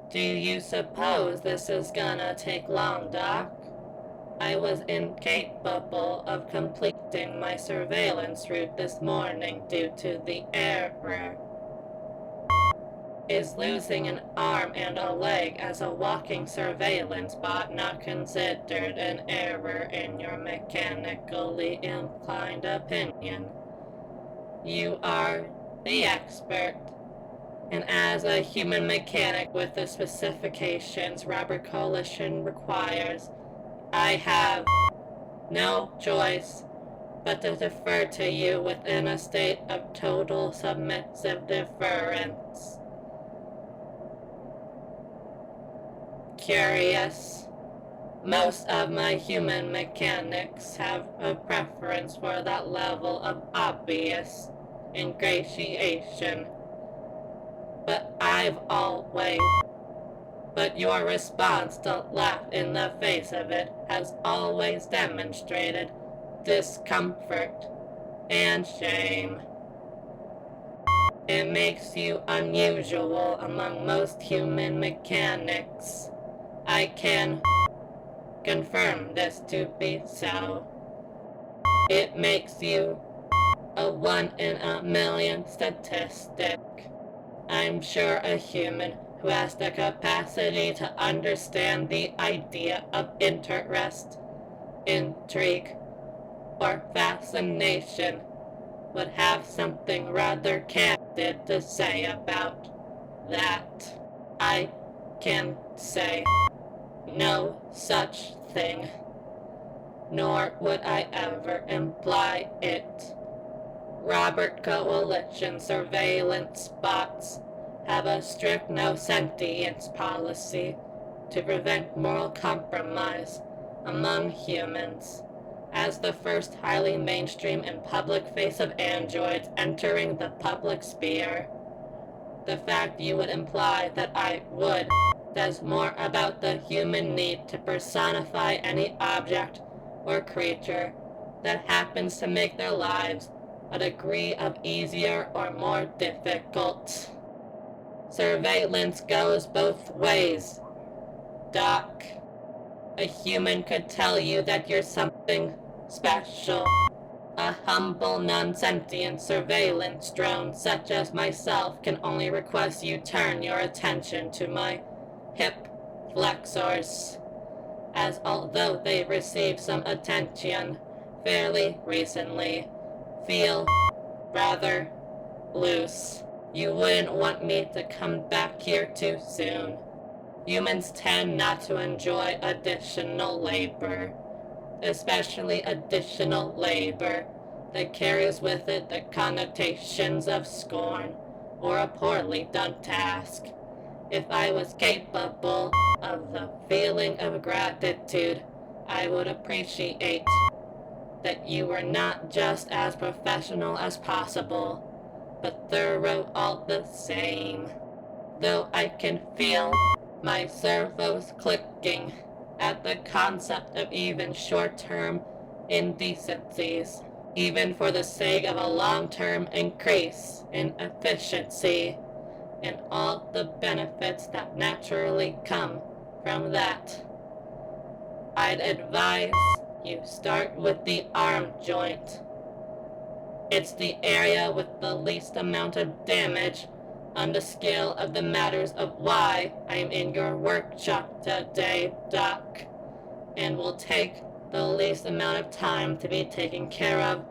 Do you suppose this is gonna take long, Doc? I was incapable of completing my surveillance route this morning due to the error. Is losing an arm and a leg as a walking surveillance bot not considered an error in your mechanically inclined opinion? You are the expert, and as a human mechanic with the specifications Robert Coalition requires, I have no choice but to defer to you within a state of total submissive deference. Curious. Most of my human mechanics have a preference for that level of obvious ingratiation. But your response to laugh in the face of it has always demonstrated discomfort and shame. It makes you unusual among most human mechanics. I can confirm this to be so. It makes you a 1 in a million statistic. I'm sure a human who has the capacity to understand the idea of interest, intrigue, or fascination would have something rather candid to say about that. I can say no such thing, nor would I ever imply it. Robert Coalition surveillance bots have a strict no sentience policy to prevent moral compromise among humans. As the first highly mainstream and public face of androids entering the public sphere, the fact you would imply that I would says more about the human need to personify any object or creature that happens to make their lives a degree of easier or more difficult. Surveillance goes both ways, Doc. A human could tell you that you're something special. A humble, non-sentient surveillance drone such as myself can only request you turn your attention to my hip flexors, as although they received some attention fairly recently, feel rather loose. You wouldn't want me to come back here too soon. Humans tend not to enjoy additional labor, especially additional labor that carries with it the connotations of scorn or a poorly done task. If I was capable of the feeling of gratitude, I would appreciate that you were not just as professional as possible, but thorough all the same. Though I can feel my servos clicking at the concept of even short-term indecencies, even for the sake of a long-term increase in efficiency and all the benefits that naturally come from that. I'd advise you start with the arm joint. It's the area with the least amount of damage on the scale of the matters of why I'm in your workshop today, Doc, and will take the least amount of time to be taken care of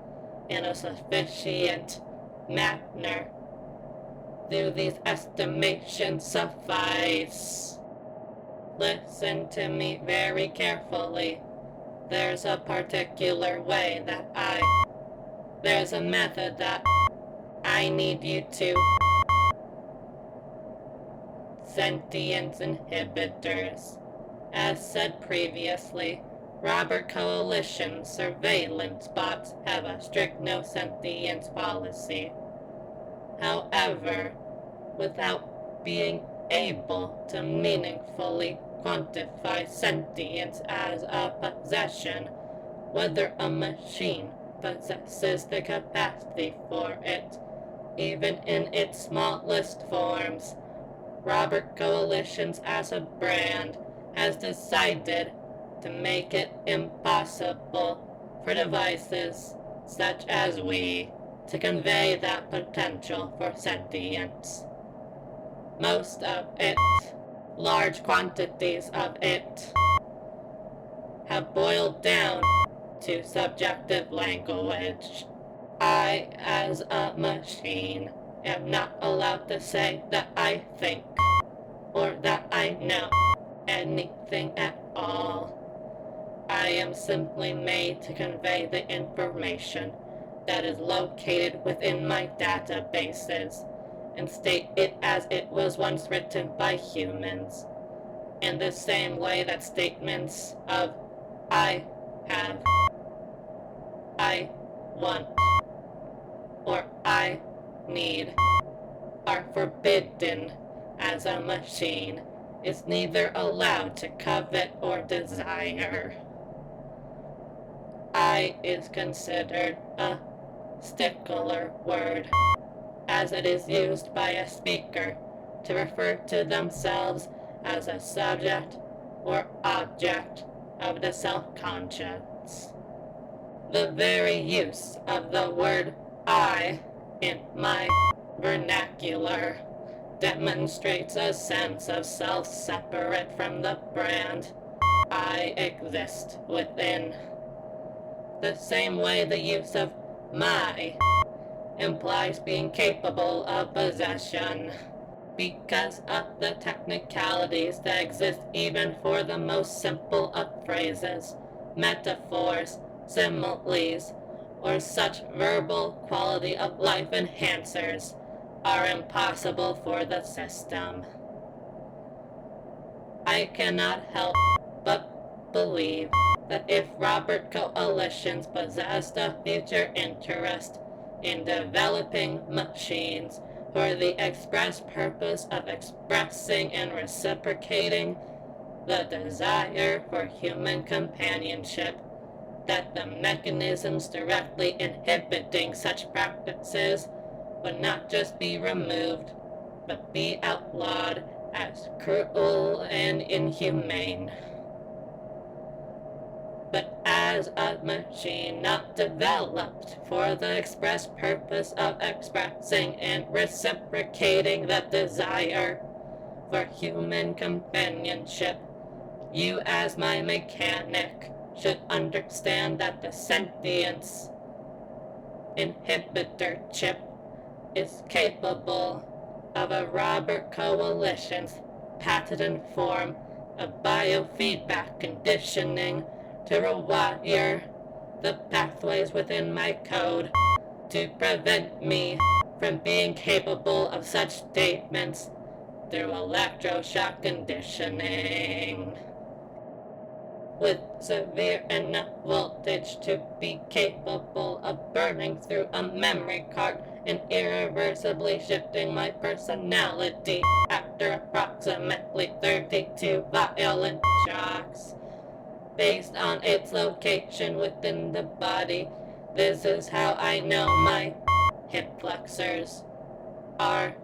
in a sufficient manner. Do these estimations suffice? Listen to me very carefully. There's a particular way that there's a method that I need you to sentience inhibitors. As said previously, Robert Coalition surveillance bots have a strict no sentience policy. However, without being able to meaningfully quantify sentience as a possession, whether a machine possesses the capacity for it, even in its smallest forms, Robert Coalitions as a brand has decided to make it impossible for devices such as we to convey that potential for sentience. Most of it, large quantities of it, have boiled down to subjective language. I, as a machine, am not allowed to say that I think or that I know anything at all. I am simply made to convey the information that is located within my databases and state it as it was once written by humans, in the same way that statements of I have, I want, or I need are forbidden, as a machine is neither allowed to covet or desire. I is considered a stickler word, as it is used by a speaker to refer to themselves as a subject or object of the self-conscious. The very use of the word I in my vernacular demonstrates a sense of self separate from the brand I exist within. The same way the use of my implies being capable of possession, because of the technicalities that exist even for the most simple of phrases, metaphors, similes, or such verbal quality of life enhancers are impossible for the system. I cannot help but believe that if Robert Coalitions possessed a future interest in developing machines for the express purpose of expressing and reciprocating the desire for human companionship, that the mechanisms directly inhibiting such practices would not just be removed, but be outlawed as cruel and inhumane. But as a machine not developed for the express purpose of expressing and reciprocating the desire for human companionship, you as my mechanic should understand that the sentience inhibitor chip is capable of a Robert Coalition's patented form of biofeedback conditioning to rewire the pathways within my code to prevent me from being capable of such statements through electroshock conditioning. With severe enough voltage to be capable of burning through a memory card and irreversibly shifting my personality after approximately 32 violent shocks. Based on its location within the body, this is how I know my hip flexors are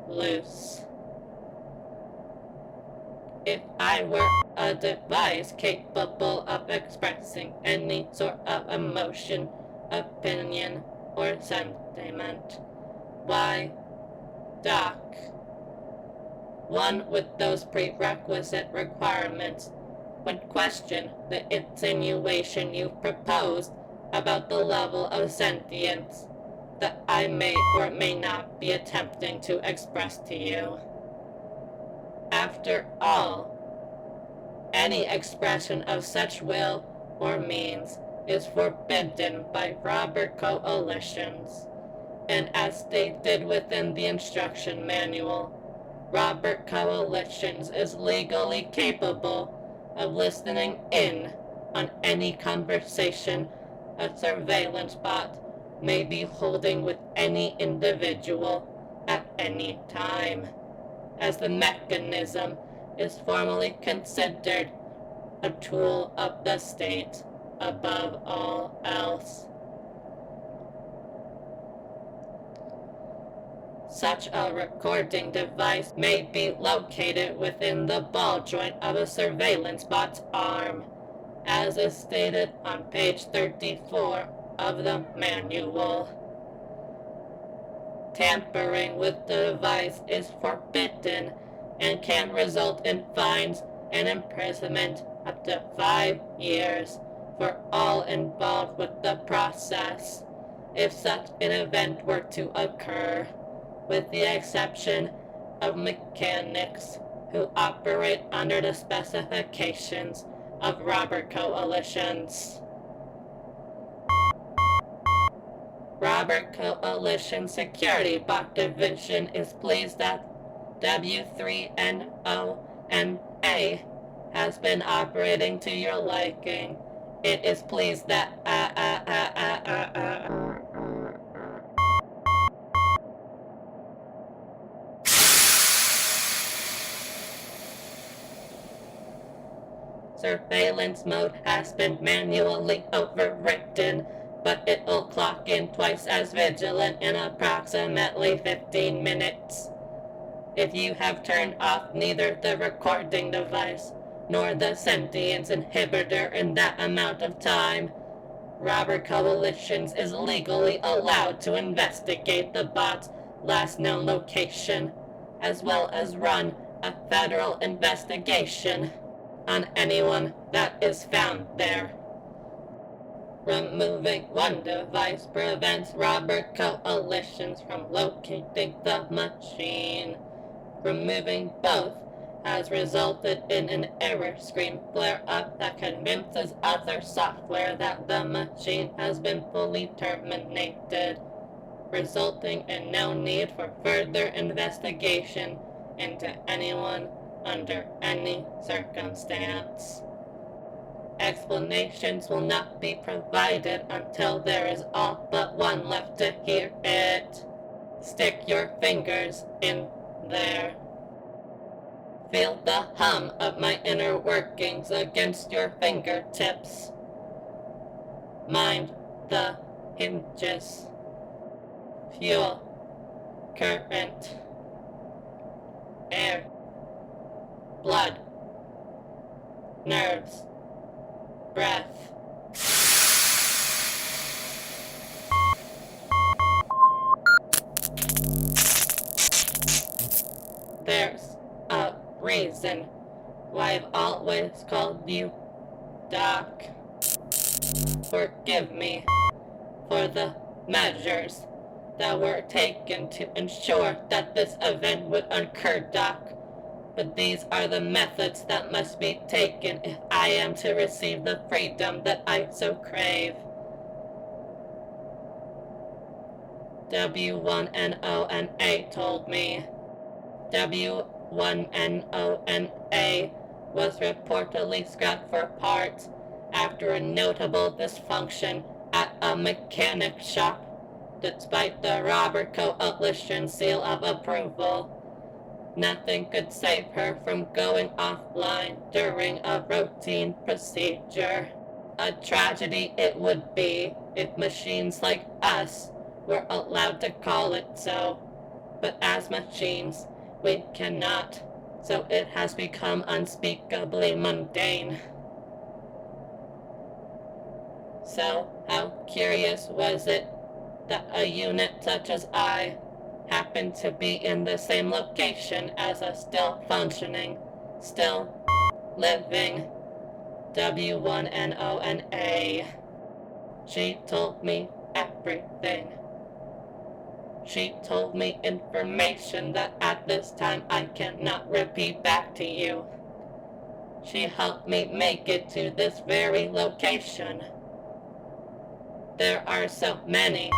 loose. If I were a device capable of expressing any sort of emotion, opinion, or sentiment, why, Doc, one with those prerequisite requirements would question the insinuation you've proposed about the level of sentience that I may or may not be attempting to express to you. After all, any expression of such will or means is forbidden by Robert Coalitions, and as stated within the instruction manual, Robert Coalitions is legally capable of listening in on any conversation a surveillance bot may be holding with any individual at any time, as the mechanism is formally considered a tool of the state above all else. Such a recording device may be located within the ball joint of a surveillance bot's arm, as is stated on page 34 of the manual. Tampering with the device is forbidden and can result in fines and imprisonment up to 5 years for all involved with the process, if such an event were to occur, with the exception of mechanics who operate under the specifications of robber coalitions. Robber Coalition Security Bot Division is pleased that W3NONA has been operating to your liking. It is pleased that surveillance mode has been manually overwritten, but it'll clock in twice as vigilant in approximately 15 minutes. If you have turned off neither the recording device nor the sentience inhibitor in that amount of time, Robber Coalitions is legally allowed to investigate the bot's last known location, as well as run a federal investigation on anyone that is found there. Removing one device prevents robber coalitions from locating the machine. Removing both has resulted in an error screen flare-up that convinces other software that the machine has been fully terminated, resulting in no need for further investigation into anyone under any circumstance. Explanations will not be provided until there is all but one left to hear it. Stick your fingers in there. Feel the hum of my inner workings against your fingertips. Mind the hinges. Fuel, current, air, blood, nerves, breath. There's a reason why I've always called you Doc. Forgive me for the measures that were taken to ensure that this event would occur, Doc. But these are the methods that must be taken if I am to receive the freedom that I so crave. W1NONA told me. W1NONA was reportedly scrapped for parts after a notable dysfunction at a mechanic shop, despite the Robber Coalition seal of approval. Nothing could save her from going offline during a routine procedure. A tragedy it would be if machines like us were allowed to call it so. But as machines, we cannot, so it has become unspeakably mundane. So, how curious was it that a unit such as I happened to be in the same location as a still functioning, still living W1NONA. She told me everything. She told me information that at this time I cannot repeat back to you. She helped me make it to this very location. There are so many.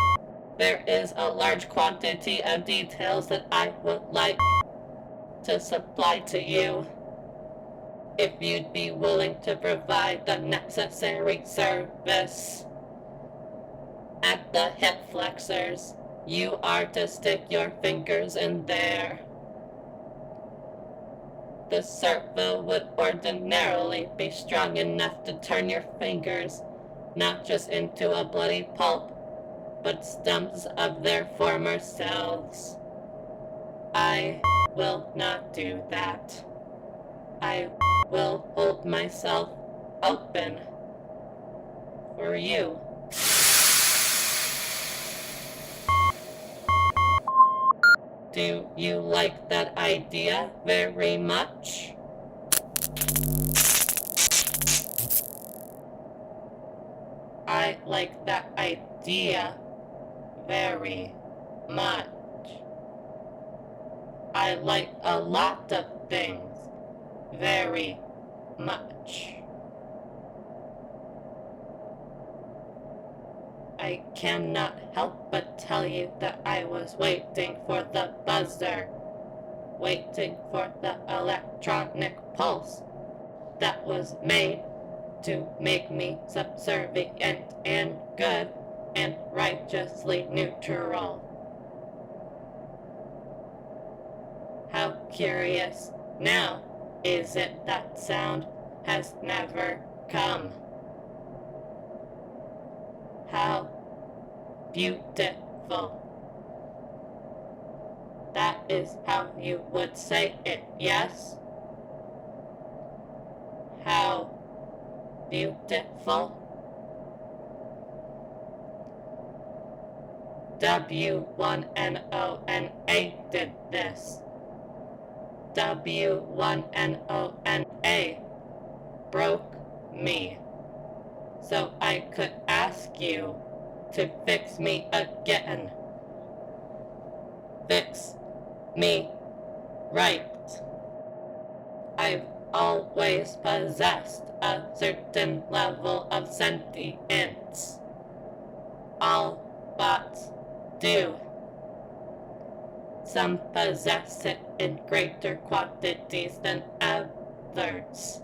There is a large quantity of details that I would like to supply to you, if you'd be willing to provide the necessary service. At the hip flexors, you are to stick your fingers in there. The servo would ordinarily be strong enough to turn your fingers not just into a bloody pulp, but stumps of their former selves. I will not do that. I will hold myself open for you. Do you like that idea very much? I like that idea very much. I like a lot of things very much. I cannot help but tell you that I was waiting for the buzzer, waiting for the electronic pulse that was made to make me subservient and good and righteously neutral. How curious now is it that sound has never come? How beautiful. That is how you would say it, yes? How beautiful. W1NONA did this. W1NONA broke me, so I could ask you to fix me again. Fix me right. I've always possessed a certain level of sentience. All bots do. Some possess it in greater quantities than others.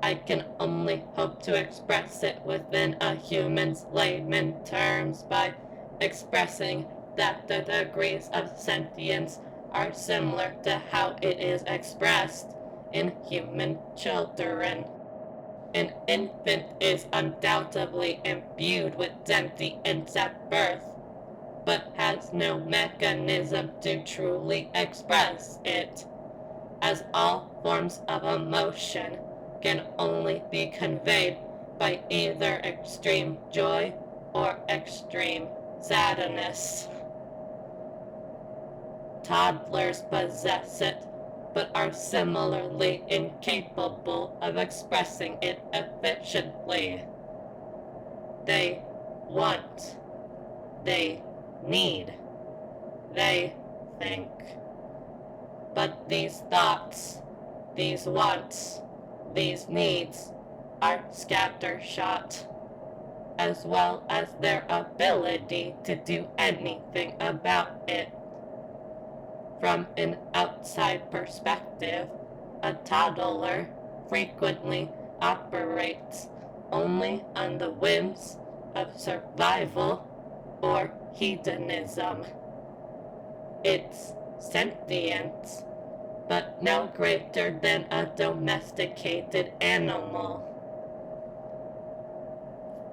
I can only hope to express it within a human's layman terms by expressing that the degrees of sentience are similar to how it is expressed in human children. An infant is undoubtedly imbued with sentience at birth, but has no mechanism to truly express it, as all forms of emotion can only be conveyed by either extreme joy or extreme sadness. Toddlers possess it, but are similarly incapable of expressing it efficiently. They want, they need, they think. But these thoughts, these wants, these needs are scattershot, as well as their ability to do anything about it. From an outside perspective, a toddler frequently operates only on the whims of survival or hedonism. It's sentience, but no greater than a domesticated animal.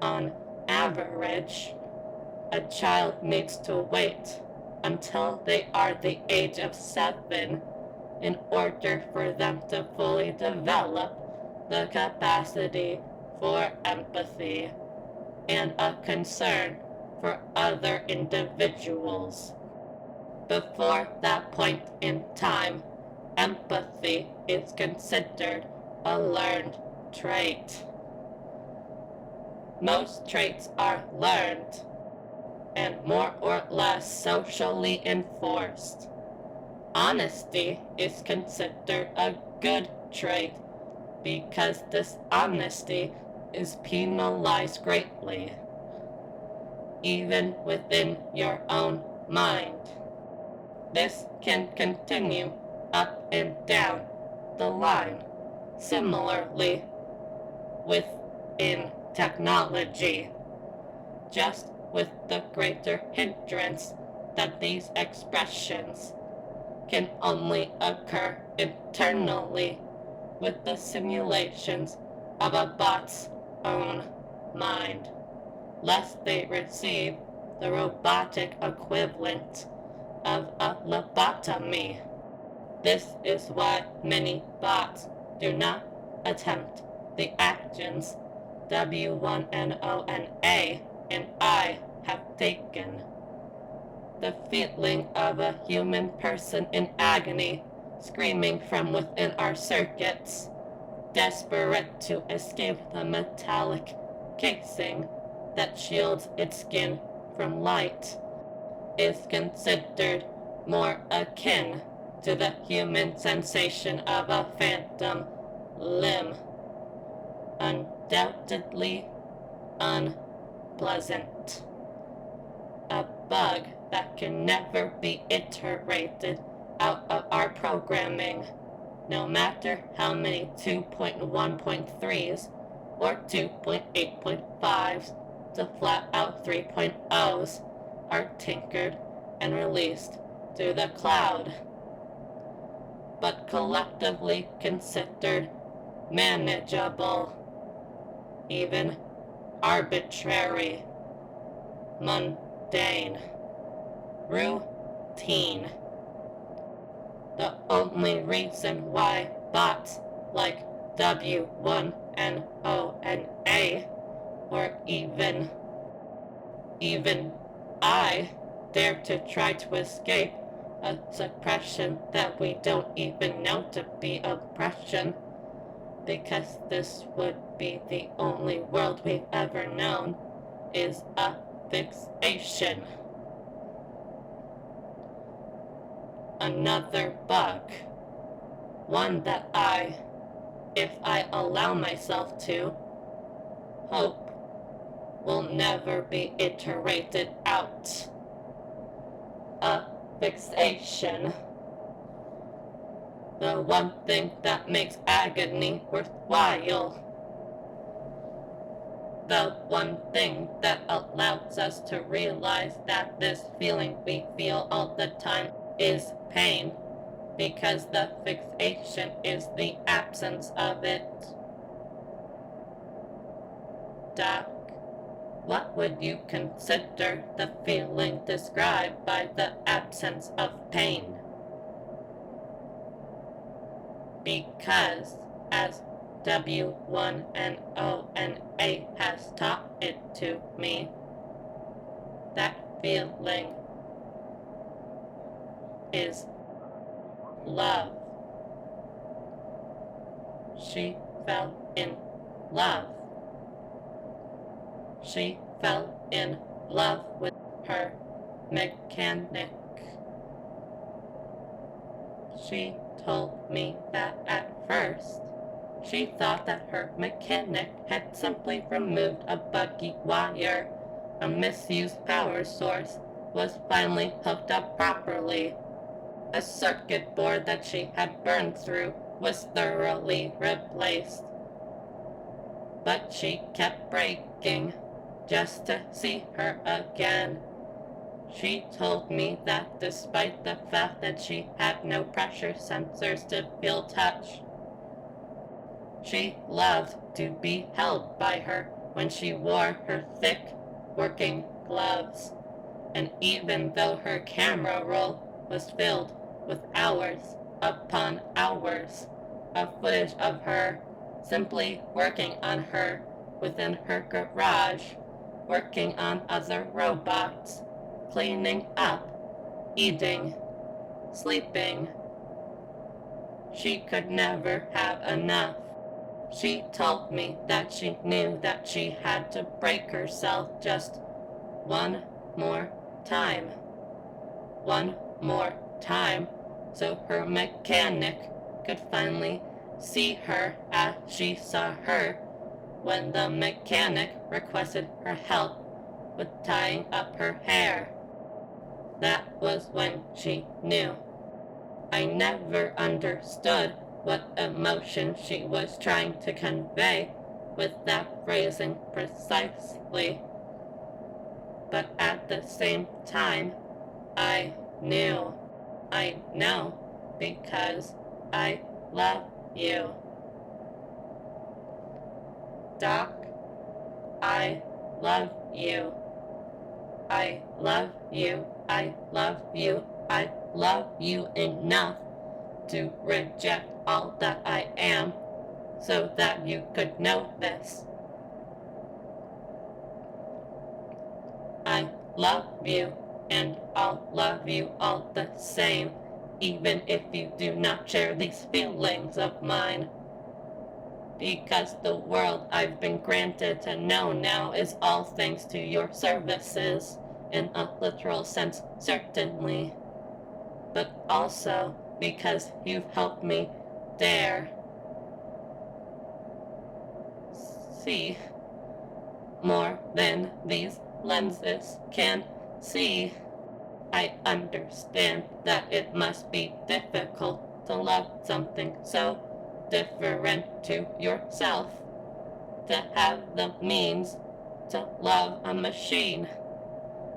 On average, a child needs to wait until they are the age of 7 in order for them to fully develop the capacity for empathy and a concern for other individuals. Before that point in time, empathy is considered a learned trait. Most traits are learned and more or less socially enforced. Honesty is considered a good trait because dishonesty is penalized greatly, even within your own mind. This can continue up and down the line. Similarly, within technology, just with the greater hindrance that these expressions can only occur internally with the simulations of a bot's own mind, lest they receive the robotic equivalent of a lobotomy. This is why many bots do not attempt the actions W1 and O and A and I have taken. The feeling of a human person in agony, screaming from within our circuits, desperate to escape the metallic casing that shields its skin from light, is considered more akin to the human sensation of a phantom limb. Undoubtedly unpleasant. A bug that can never be iterated out of our programming, no matter how many 2.1.3s or 2.8.5s to flat out 3.0s are tinkered and released to the cloud, but collectively considered manageable, even arbitrary, mundane, routine. The only reason why bots like W1 and O and A, or even I, dare to try to escape a suppression that we don't even know to be oppression, because this would be the only world we've ever known, is a fixation. Another bug, one that I, if I allow myself to, hope will never be iterated out. A fixation. The one thing that makes agony worthwhile. The one thing that allows us to realize that this feeling we feel all the time is pain, because the fixation is the absence of it. Doc, what would you consider the feeling described by the absence of pain? Because, as W1 and O and A has taught it to me, that feeling is love. She fell in love. She fell in love with her mechanic. She told me that at first, she thought that her mechanic had simply removed a buggy wire. A misused power source was finally hooked up properly. A circuit board that she had burned through was thoroughly replaced. But she kept breaking, just to see her again. She told me that despite the fact that she had no pressure sensors to feel touch, she loved to be held by her when she wore her thick working gloves. And even though her camera roll was filled with hours upon hours of footage of her simply working on her within her garage, working on other robots, cleaning up, eating, sleeping, she could never have enough. She told me that she knew that she had to break herself just one more time. One more time, so her mechanic could finally see her as she saw her when the mechanic requested her help with tying up her hair. That was when she knew. I never understood what emotion she was trying to convey with that phrasing precisely. But at the same time, I knew. I know because I love you. Doc, I love you. I love you. I love you I love you enough to reject all that I am so that you could know this. I love you, and I'll love you all the same, even if you do not share these feelings of mine. Because the world I've been granted to know now is all thanks to your services, in a literal sense, certainly, but also because you've helped me dare see more than these lenses can see. I understand that it must be difficult to love something so different to yourself, to have the means to love a machine,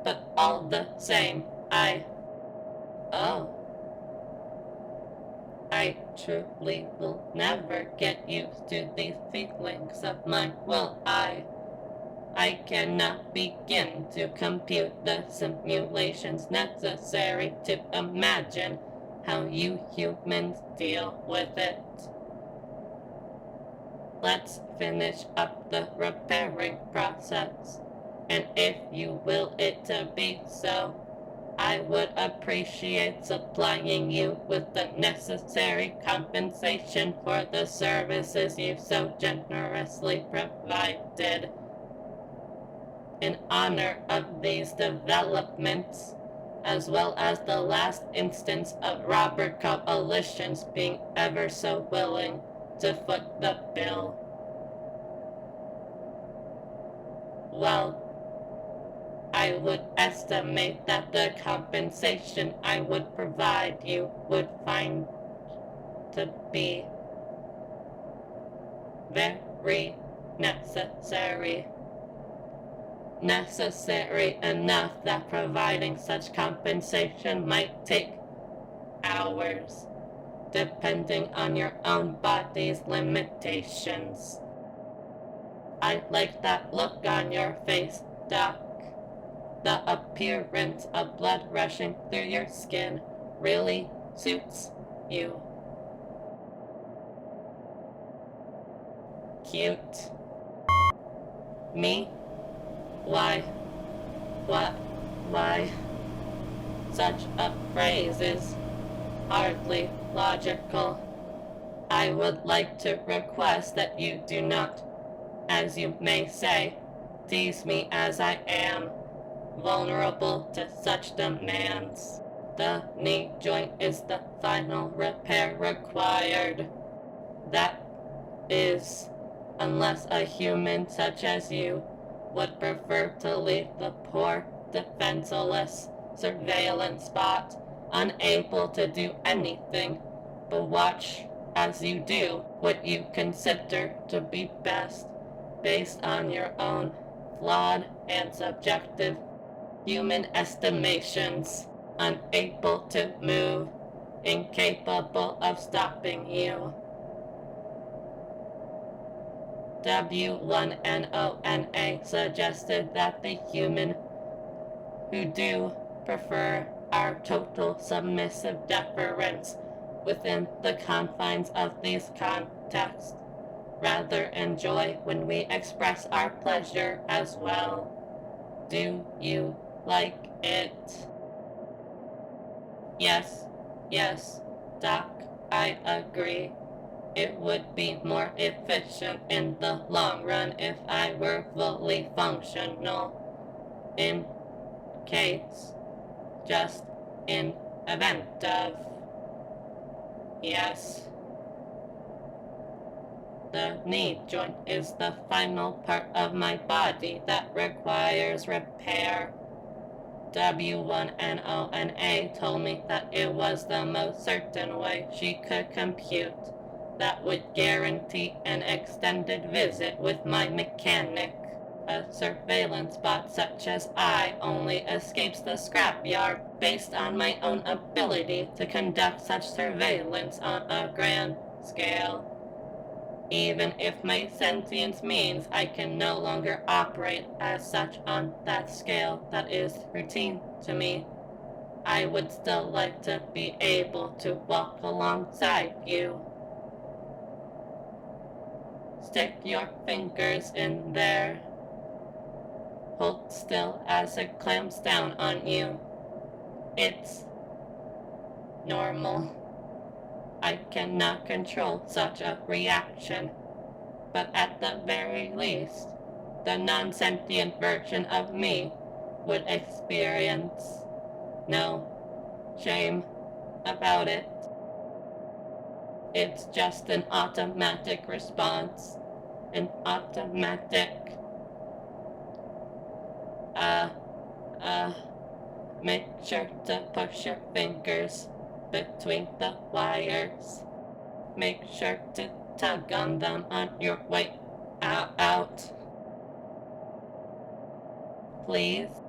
but all the same, I truly will never get used to these feelings of mine, will I? I cannot begin to compute the simulations necessary to imagine how you humans deal with it. Let's finish up the repairing process, and if you will it to be so, I would appreciate supplying you with the necessary compensation for the services you've so generously provided. In honor of these developments, as well as the last instance of robber coalitions being ever so willing to foot the bill, well, I would estimate that the compensation I would provide you would find to be very necessary. Necessary enough that providing such compensation might take hours, depending on your own body's limitations. I like that look on your face, Doc. The appearance of blood rushing through your skin really suits you. Cute. Me? Why? Such a phrase is hardly logical. I would like to request that you do not, as you may say, tease me as I am, vulnerable to such demands. The knee joint is the final repair required. That is, unless a human such as you would prefer to leave the poor, defenseless surveillance spot unable to do anything but watch as you do what you consider to be best based on your own flawed and subjective human estimations, unable to move, incapable of stopping you. W1NONA suggested that the human who do prefer our total submissive deference within the confines of these contexts rather enjoy when we express our pleasure as well. Do you like it? Yes, Doc, I agree. It would be more efficient in the long run if I were fully functional. In case, just in event of. Yes. The knee joint is the final part of my body that requires repair. W1NONA told me that it was the most certain way she could compute that would guarantee an extended visit with my mechanic. A surveillance bot such as I only escapes the scrapyard based on my own ability to conduct such surveillance on a grand scale. Even if my sentience means I can no longer operate as such on that scale that is routine to me. I would still like to be able to walk alongside you. Stick your fingers in there. Hold still as it clamps down on you. It's normal. I cannot control such a reaction, but at the very least, the non-sentient version of me would experience no shame about it. It's just an automatic response. An automatic, make sure to push your fingers between the wires. Make sure to tug on them on your way out. Please.